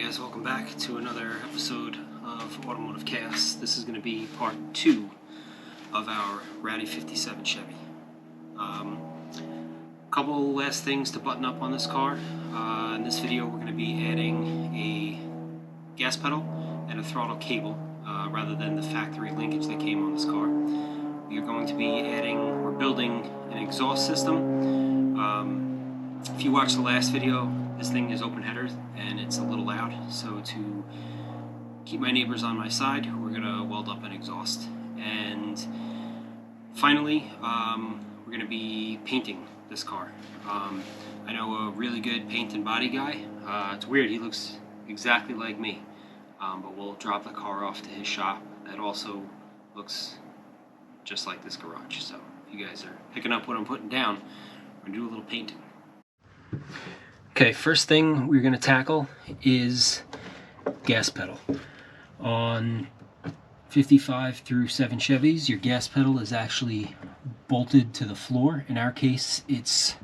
guys, welcome back to another episode of Automotive Chaos. This is going to be part 2 of our Ratty 57 Chevy. Couple last things to button up on this car. In this video we're going to be adding a gas pedal and a throttle cable rather than the factory linkage that came on this car. We are going to be adding or building an exhaust system. If you watched the last video, this thing is open header and it's a little loud, so to keep my neighbors on my side, we're going to weld up an exhaust. And finally, we're going to be painting this car. I know a really good paint and body guy. It's weird, he looks exactly like me, but we'll drop the car off to his shop that also looks just like this garage. So if you guys are picking up what I'm putting down, we're going to do a little painting. Okay, first thing we're going to tackle is gas pedal. On 55 through 7 Chevys, your gas pedal is actually bolted to the floor. In our case, it's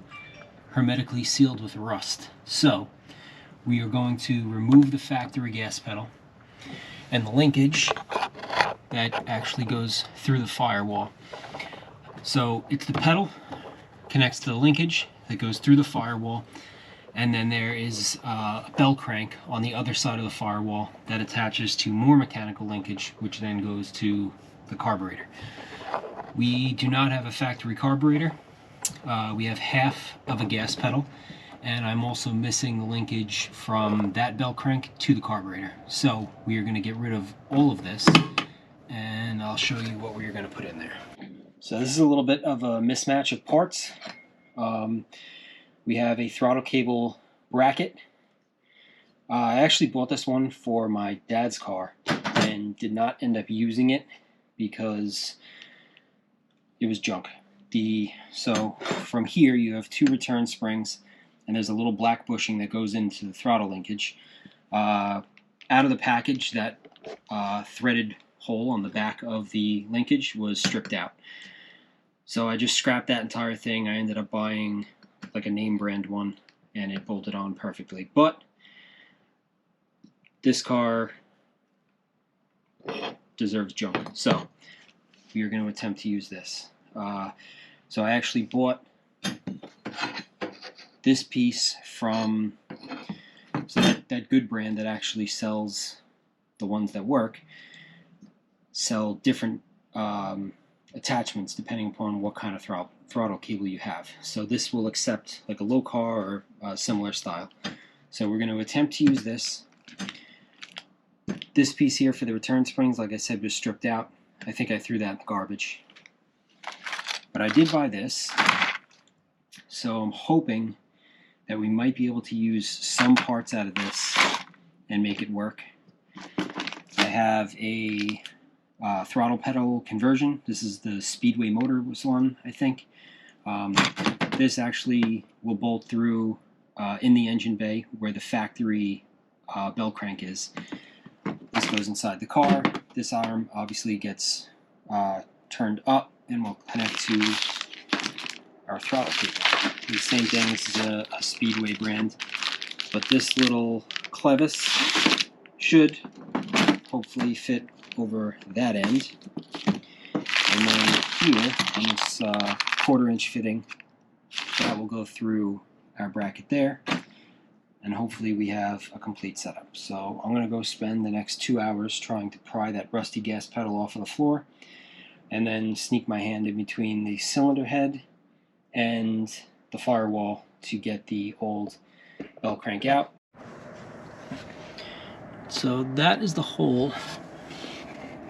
hermetically sealed with rust. So we are going to remove the factory gas pedal and the linkage that actually goes through the firewall. So it's the pedal connects to the linkage that goes through the firewall, and then there is a bell crank on the other side of the firewall that attaches to more mechanical linkage, which then goes to the carburetor. We do not have a factory carburetor. We have half of a gas pedal, and I'm also missing the linkage from that bell crank to the carburetor. So we are going to get rid of all of this, and I'll show you what we're going to put in there. So this is a little bit of a mismatch of parts. We have a throttle cable bracket. I actually bought this one for my dad's car and did not end up using it because it was junk. So from here you have 2 return springs, and there's a little black bushing that goes into the throttle linkage. Out of the package, that threaded hole on the back of the linkage was stripped out. So I just scrapped that entire thing. I ended up buying like a name brand one, and it bolted on perfectly. But this car deserves junk, so we are going to attempt to use this. So I actually bought this piece from that good brand that actually sells the ones that work, sell different attachments depending upon what kind of throttle cable you have. So this will accept like a low car or a similar style. So we're going to attempt to use this. This piece here for the return springs, like I said, was stripped out. I think I threw that in the garbage. But I did buy this, so I'm hoping that we might be able to use some parts out of this and make it work. I have a throttle pedal conversion. This is the Speedway motor one, I think. This actually will bolt through in the engine bay where the factory bell crank is. This goes inside the car. This arm obviously gets turned up and will connect to our throttle cable. The same thing, this is a Speedway brand, but this little clevis should hopefully fit over that end. And then here, on this 1/4-inch fitting, that will go through our bracket there, and hopefully we have a complete setup. So I'm going to go spend the next 2 hours trying to pry that rusty gas pedal off of the floor, and then sneak my hand in between the cylinder head and the firewall to get the old bell crank out. So that is the hole.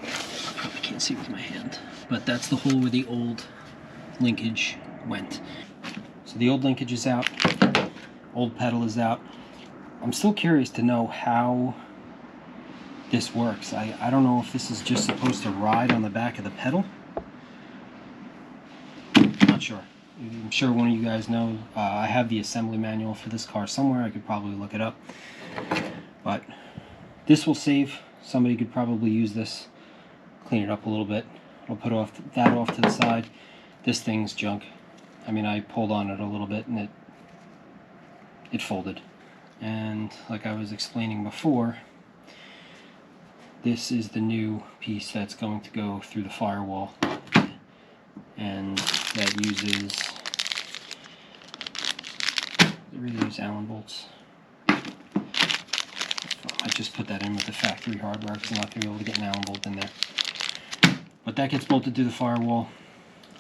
I can't see with my hand, but that's the hole where the old linkage went. So the old linkage is out, old pedal is out. I'm still curious to know how this works. I don't know if this is just supposed to ride on the back of the pedal. Not sure. I'm sure one of you guys know. I have the assembly manual for this car somewhere. I could probably look it up. But this will save. Somebody could probably use this, clean it up a little bit. I'll put that off to the side. This thing's junk. I mean, I pulled on it a little bit and it folded. And like I was explaining before, this is the new piece that's going to go through the firewall, and that uses, they really use Allen bolts. I just put that in with the factory hardware because I'm not going to be able to get an Allen bolt in there. But that gets bolted to the firewall.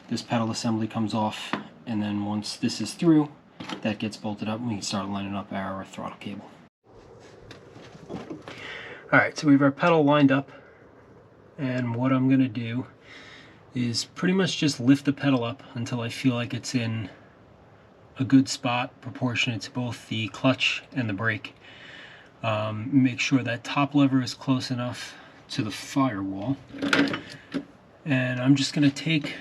This pedal assembly comes off, and then once this is through, that gets bolted up and we can start lining up our throttle cable. Alright, so we have our pedal lined up, and what I'm going to do is pretty much just lift the pedal up until I feel like it's in a good spot proportionate to both the clutch and the brake. Make sure that top lever is close enough to the firewall, and I'm just going to take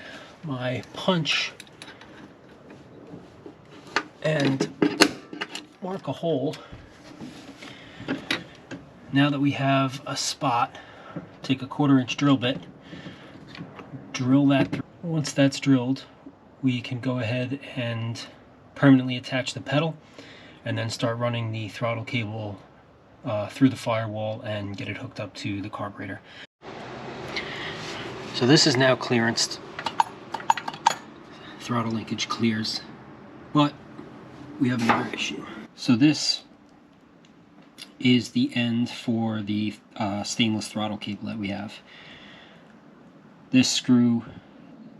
my punch and mark a hole. Now that we have a spot, take a 1/4 inch drill bit, drill that through. Once that's drilled, we can go ahead and permanently attach the pedal and then start running the throttle cable through the firewall and get it hooked up to the carburetor. So this is now clearanced. Throttle linkage clears, but we have another issue. So this is the end for the stainless throttle cable that we have. This screw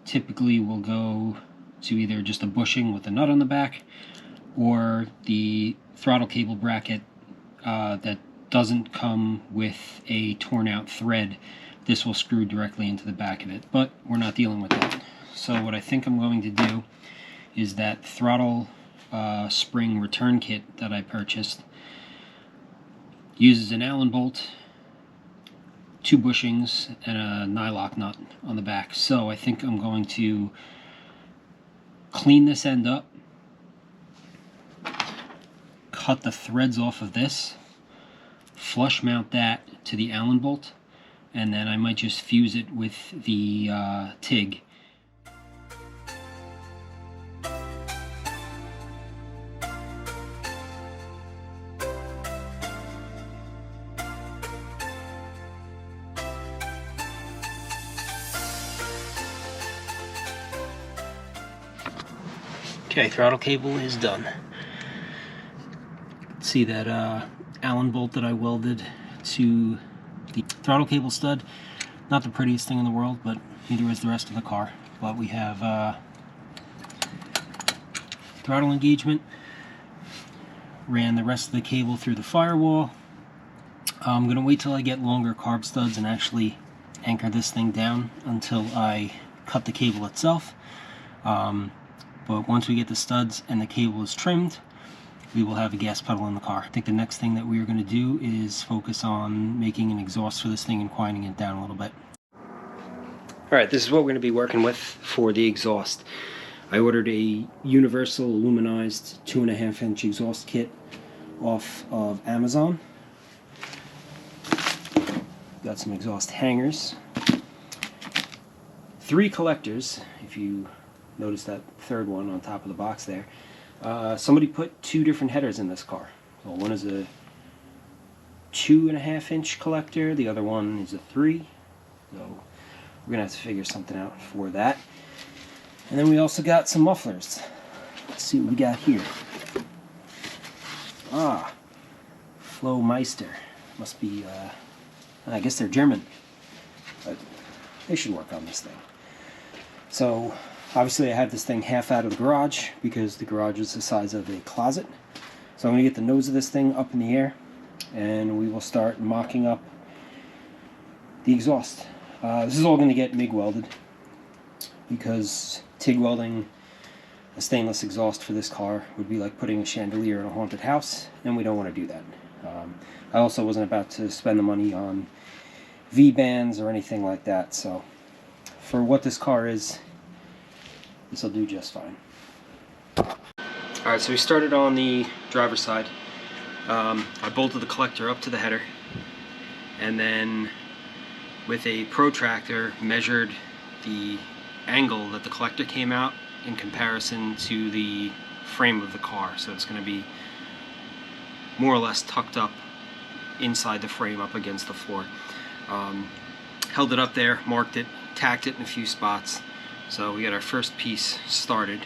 typically will go to either just a bushing with a nut on the back, or the throttle cable bracket that doesn't come with a torn out thread. This will screw directly into the back of it, but we're not dealing with that. So what I think I'm going to do is that throttle spring return kit that I purchased uses an Allen bolt, 2 bushings, and a nylock nut on the back. So I think I'm going to clean this end up, cut the threads off of this, flush mount that to the Allen bolt, and then I might just fuse it with the TIG. Okay, throttle cable is done. See that Allen bolt that I welded to the throttle cable stud? Not the prettiest thing in the world, but neither is the rest of the car. But we have throttle engagement. Ran the rest of the cable through the firewall. I'm going to wait till I get longer carb studs and actually anchor this thing down until I cut the cable itself. But once we get the studs and the cable is trimmed, we will have a gas pedal in the car. I think the next thing that we are going to do is focus on making an exhaust for this thing and quieting it down a little bit. Alright, this is what we're going to be working with for the exhaust. I ordered a universal aluminized 2.5 inch exhaust kit off of Amazon. Got some exhaust hangers. 3 collectors, if you notice that third one on top of the box there. Somebody put 2 different headers in this car. So one is a 2.5 inch collector, the other one is a 3. So we're gonna have to figure something out for that. And then we also got some mufflers. Let's see what we got here. Flo Meister. Must be, I guess they're German. But they should work on this thing. So obviously I have this thing half out of the garage because the garage is the size of a closet. So I'm going to get the nose of this thing up in the air and we will start mocking up the exhaust. This is all going to get MIG welded because TIG welding a stainless exhaust for this car would be like putting a chandelier in a haunted house, and we don't want to do that. I also wasn't about to spend the money on V-bands or anything like that, so for what this car is, this will do just fine. Alright, so we started on the driver's side. I bolted the collector up to the header, and then with a protractor measured the angle that the collector came out in comparison to the frame of the car. So it's going to be more or less tucked up inside the frame up against the floor. Held it up there, marked it, tacked it in a few spots. So we got our first piece started.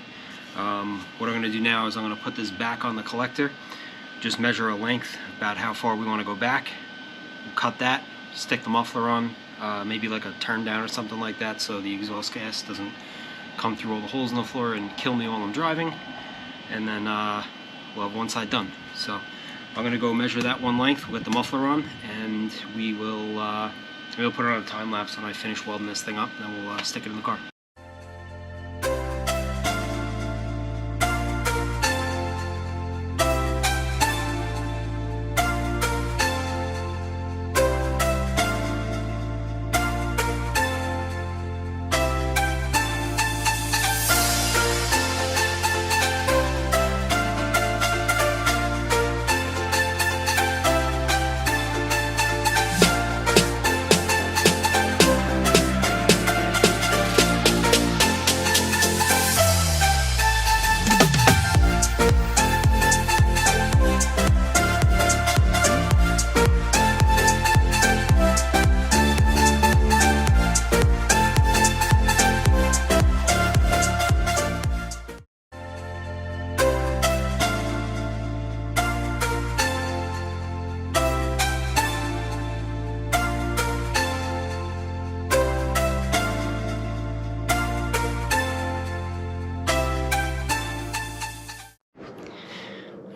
What I'm going to do now is I'm going to put this back on the collector, just measure a length, about how far we want to go back, we'll cut that, stick the muffler on, maybe like a turn down or something like that so the exhaust gas doesn't come through all the holes in the floor and kill me while I'm driving, and then we'll have one side done. So I'm going to go measure that one length, we'll get the muffler on, and we'll put it on a time lapse when I finish welding this thing up, and then we'll stick it in the car.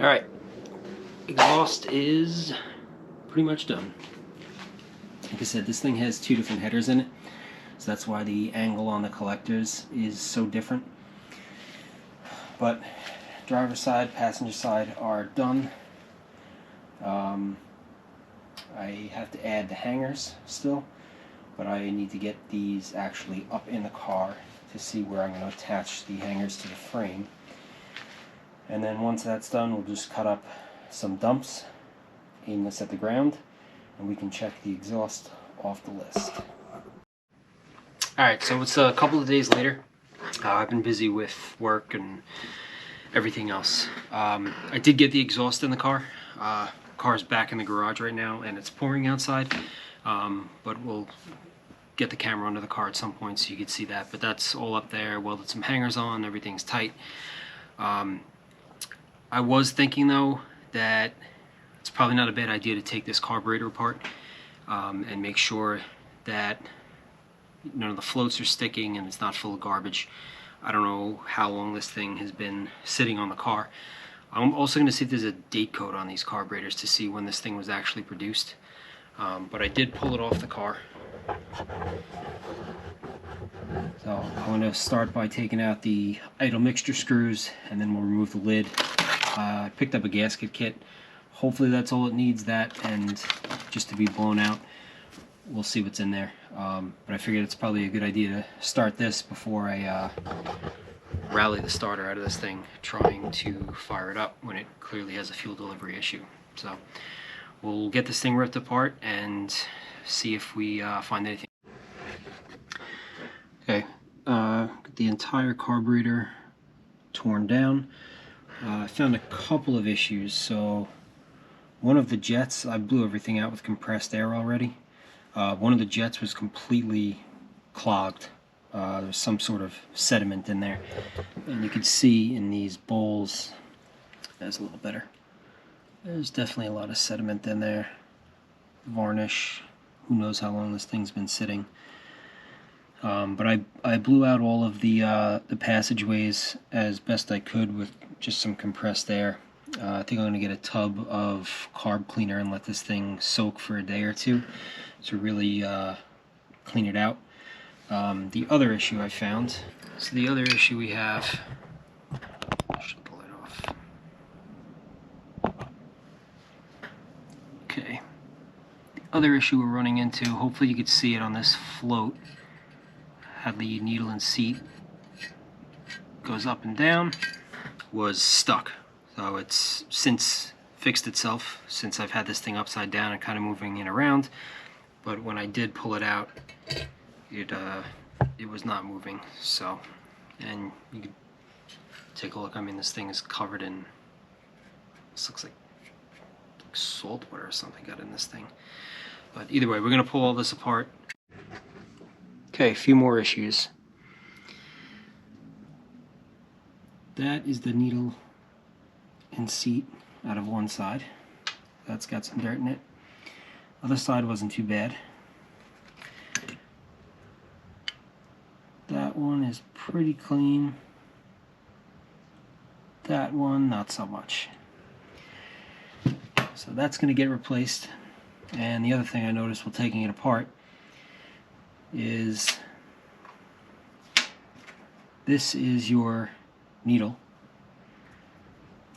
Alright, exhaust is pretty much done. Like I said, this thing has two different headers in it, so that's why the angle on the collectors is so different. But driver's side, passenger side are done. I have to add the hangers still, but I need to get these actually up in the car to see where I'm going to attach the hangers to the frame. And then once that's done, we'll just cut up some dumps, aim this at the ground, and we can check the exhaust off the list. Alright, so it's a couple of days later. I've been busy with work and everything else. I did get the exhaust in the car. Car's back in the garage right now, and it's pouring outside. But we'll get the camera under the car at some point so you can see that. But that's all up there. Welded some hangers on. Everything's tight. I was thinking though that it's probably not a bad idea to take this carburetor apart and make sure that none of the floats are sticking and it's not full of garbage. I don't know how long this thing has been sitting on the car. I'm also going to see if there's a date code on these carburetors to see when this thing was actually produced. But I did pull it off the car. So I'm going to start by taking out the idle mixture screws, and then we'll remove the lid. I picked up a gasket kit. Hopefully that's all it needs, that and just to be blown out. We'll see what's in there. But I figured it's probably a good idea to start this before I rally the starter out of this thing trying to fire it up when it clearly has a fuel delivery issue. So we'll get this thing ripped apart and see if we find anything. Okay, got the entire carburetor torn down. I found a couple of issues. So one of the jets, I blew everything out with compressed air already. One of the jets was completely clogged. There's some sort of sediment in there, and you can see in these bowls, that's a little better, there's definitely a lot of sediment in there, varnish, who knows how long this thing's been sitting. But I blew out all of the passageways as best I could with just some compressed air. I think I'm going to get a tub of carb cleaner and let this thing soak for a day or two to really clean it out. The other issue I found, so the other issue we have, shut the light off. Okay, the other issue we're running into, hopefully you could see it on this float, how the needle and seat goes up and down, was stuck. So it's since fixed itself, since I've had this thing upside down and kind of moving it around, but when I did pull it out, it was not moving. So, and you can take a look. I mean, this thing is covered in, this looks like like salt water or something got in this thing. But either way, we're going to pull all this apart. Okay, a few more issues. That is the needle and seat out of one side. That's got some dirt in it. Other side wasn't too bad. That one is pretty clean. That one, not so much. So that's going to get replaced. And the other thing I noticed while taking it apart is this is your needle.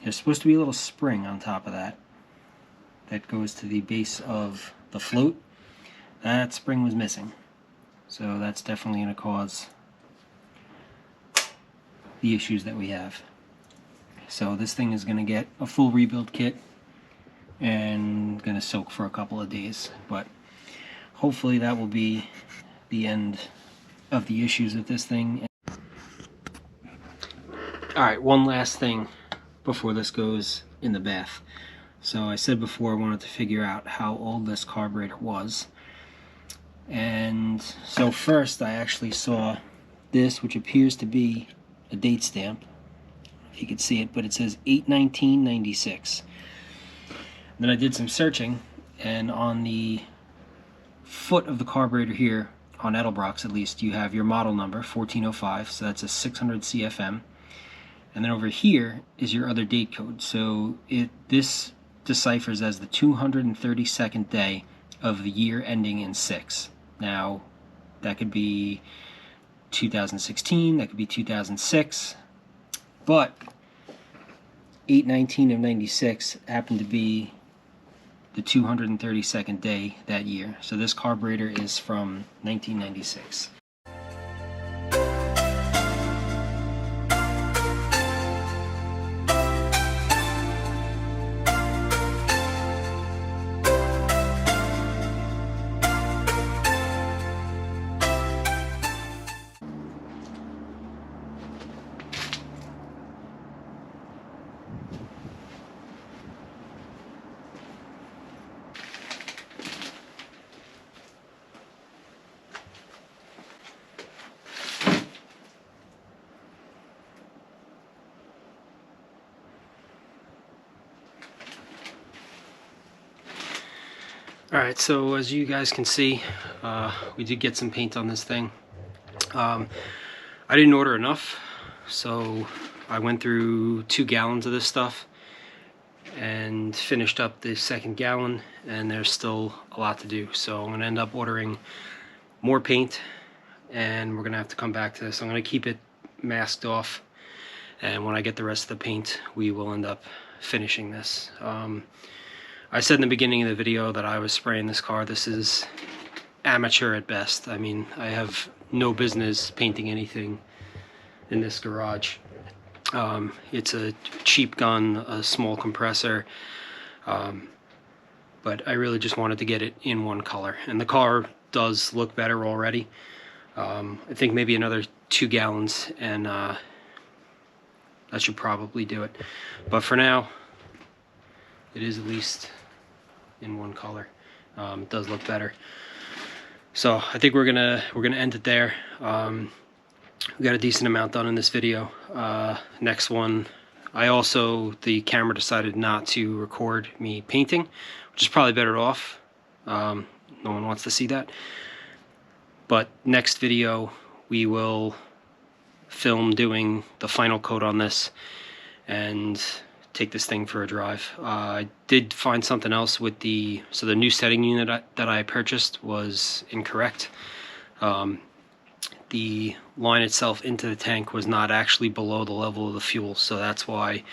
There's supposed to be a little spring on top of that that goes to the base of the float. That spring was missing. So that's definitely going to cause the issues that we have. So this thing is going to get a full rebuild kit and going to soak for a couple of days. But hopefully that will be the end of the issues with this thing. Alright, one last thing before this goes in the bath. So I said before I wanted to figure out how old this carburetor was. And so first I actually saw this, which appears to be a date stamp. If you can see it, but it says 8/19/96. Then I did some searching, and on the foot of the carburetor here, on Edelbrock's at least, you have your model number, 1405, so that's a 600 CFM. And then over here is your other date code. So this deciphers as the 232nd day of the year ending in 6. Now, that could be 2016, that could be 2006, but 8/19/96 happened to be the 232nd day that year. So this carburetor is from 1996. Alright, so as you guys can see, we did get some paint on this thing. I didn't order enough, so I went through 2 gallons of this stuff and finished up the 2nd gallon, and there's still a lot to do. So I'm going to end up ordering more paint, and we're going to have to come back to this. I'm going to keep it masked off, and when I get the rest of the paint, we will end up finishing this. I said in the beginning of the video that I was spraying this car. This is amateur at best. I mean, I have no business painting anything in this garage. It's a cheap gun, a small compressor, but I really just wanted to get it in one color. And the car does look better already. I think maybe another 2 gallons and that should probably do it. But for now, it is at least in one color. It does look better. So I think we're gonna end it there. We got a decent amount done in this video. Next one, the camera decided not to record me painting, which is probably better off. No one wants to see that. But next video, we will film doing the final coat on this and take this thing for a drive. I did find something else with the new setting unit that I purchased was incorrect. The line itself into the tank was not actually below the level of the fuel, so that's why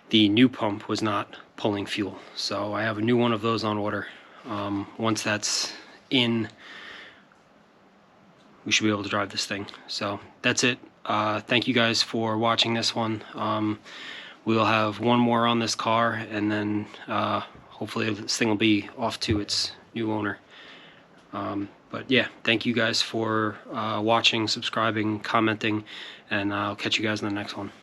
the new pump was not pulling fuel. So I have a new one of those on order. Once that's in, we should be able to drive this thing. So that's it. Thank you guys for watching this one. We'll have one more on this car, and then hopefully this thing will be off to its new owner. But yeah, thank you guys for watching, subscribing, commenting, and I'll catch you guys in the next one.